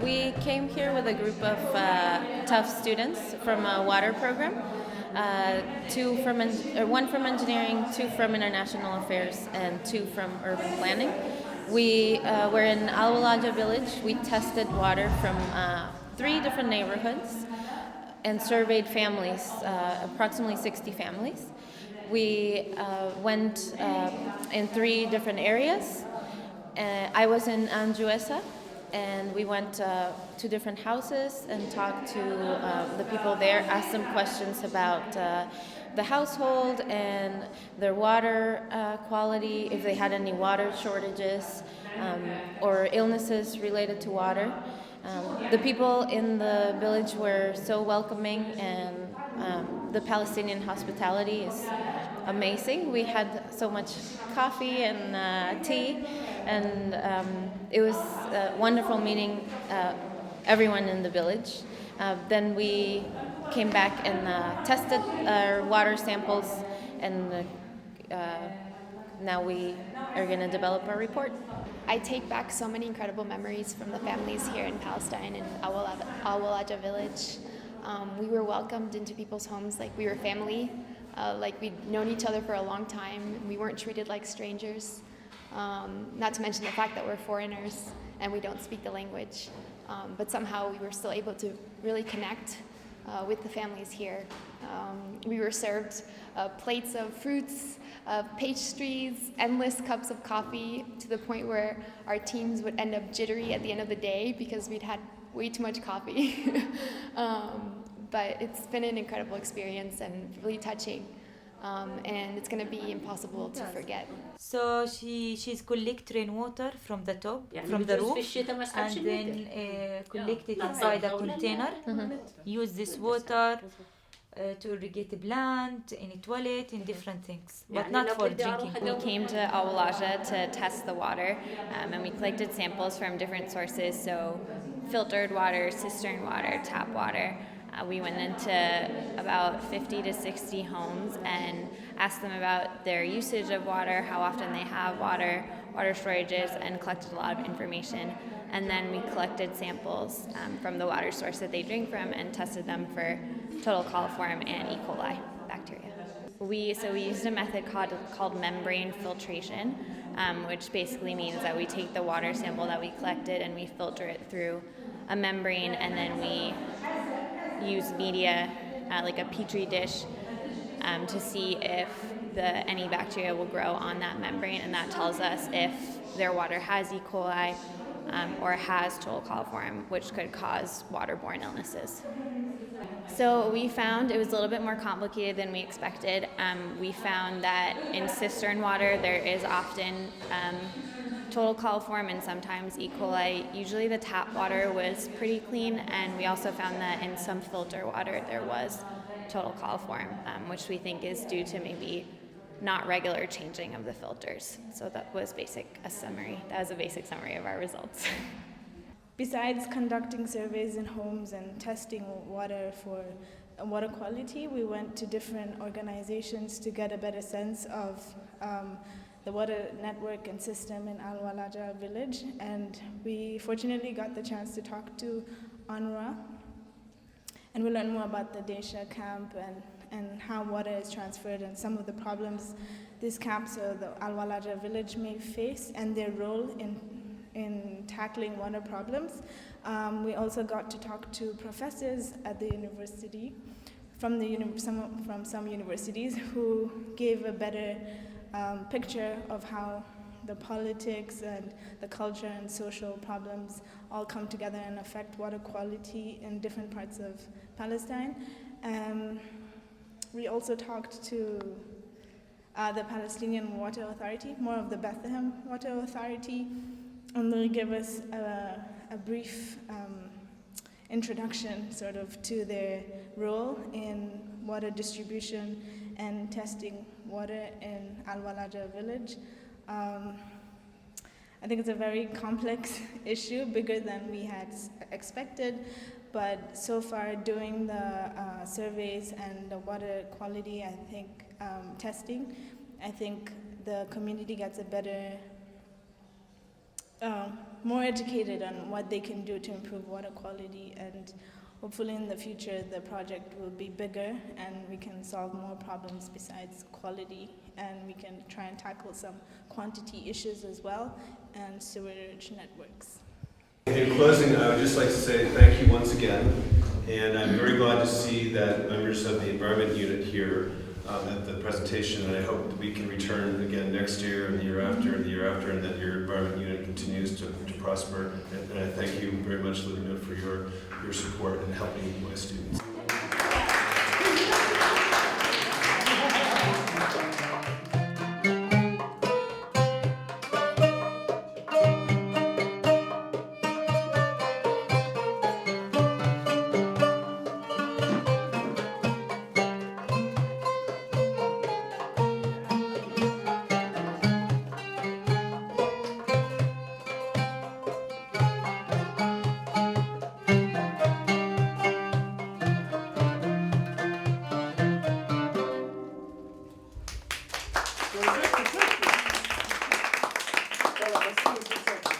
We came here with a group of tough students from a water program, one from engineering, two from international affairs, and two from urban planning. We were in Walaja village. We tested water from 3 different neighborhoods and surveyed families, approximately 60 families. We went in 3 different areas. I was in Anjuesa, and we went to different houses and talked to the people there, asked them questions about the household and their water quality, if they had any water shortages or illnesses related to water. The people in the village were so welcoming, and the Palestinian hospitality is amazing. We had so much coffee and tea, and it was wonderful meeting everyone in the village. Then we came back and tested our water samples, and now we are going to develop our report. I take back so many incredible memories from the families here in Palestine in Al-Walaja village. We were welcomed into people's homes like we were family, like we'd known each other for a long time. We weren't treated like strangers, not to mention the fact that we're foreigners and we don't speak the language. But somehow we were still able to really connect with the families here. We were served plates of fruits, pastries, endless cups of coffee, to the point where our teams would end up jittery at the end of the day because we'd had way too much coffee. But it's been an incredible experience and really touching. And it's going to be impossible to forget. So she's collect rainwater from the top, from the roof, and then collect it inside a container. Use this water to irrigate the plant, in a toilet, in different things, but not for drinking. We came to Walaja to test the water, and we collected samples from different sources, so filtered water, cistern water, tap water. We went into about 50 to 60 homes and asked them about their usage of water, how often they have water shortages, and collected a lot of information. And then we collected samples from the water source that they drink from and tested them for total coliform and E. coli bacteria. We used a method called membrane filtration, which basically means that we take the water sample that we collected and we filter it through a membrane, and then we use media, like a petri dish, to see if any bacteria will grow on that membrane, and that tells us if their water has E. coli or has total coliform, which could cause waterborne illnesses. So we found it was a little bit more complicated than we expected. We found that in cistern water there is often total coliform and sometimes E. coli. Usually the tap water was pretty clean, and we also found that in some filter water there was total coliform, which we think is due to maybe not regular changing of the filters. So that was a basic summary of our results. Besides conducting surveys in homes and testing water for water quality, we went to different organizations to get a better sense of the water network and system in Al-Walaja village, and we fortunately got the chance to talk to UNRWA, and we learned more about the Desha camp and how water is transferred and some of the problems these camps or the Al-Walaja village may face and their role in tackling water problems. We also got to talk to professors at the university from some universities who gave a better picture of how the politics and the culture and social problems all come together and affect water quality in different parts of Palestine. we also talked to the Palestinian Water Authority, more of the Bethlehem Water Authority, and they'll give us a brief introduction sort of to their role in water distribution and testing water in Al-Walaja village. I think it's a very complex issue, bigger than we had expected, but so far doing the surveys and the water quality, I think, testing, I think the community gets a better, more educated on what they can do to improve water quality, and hopefully in the future the project will be bigger and we can solve more problems besides quality, and we can try and tackle some quantity issues as well and sewerage networks. In closing, I would just like to say thank you once again, and I'm very glad to see that members of the Environment Unit here at the presentation, and I hope that we can return again next year and the year after and the year after, and that your Environment Unit continues to prosper. And I thank you very much, Livia, for your support in helping my students. Voilà, merci, monsieur le secrétaire.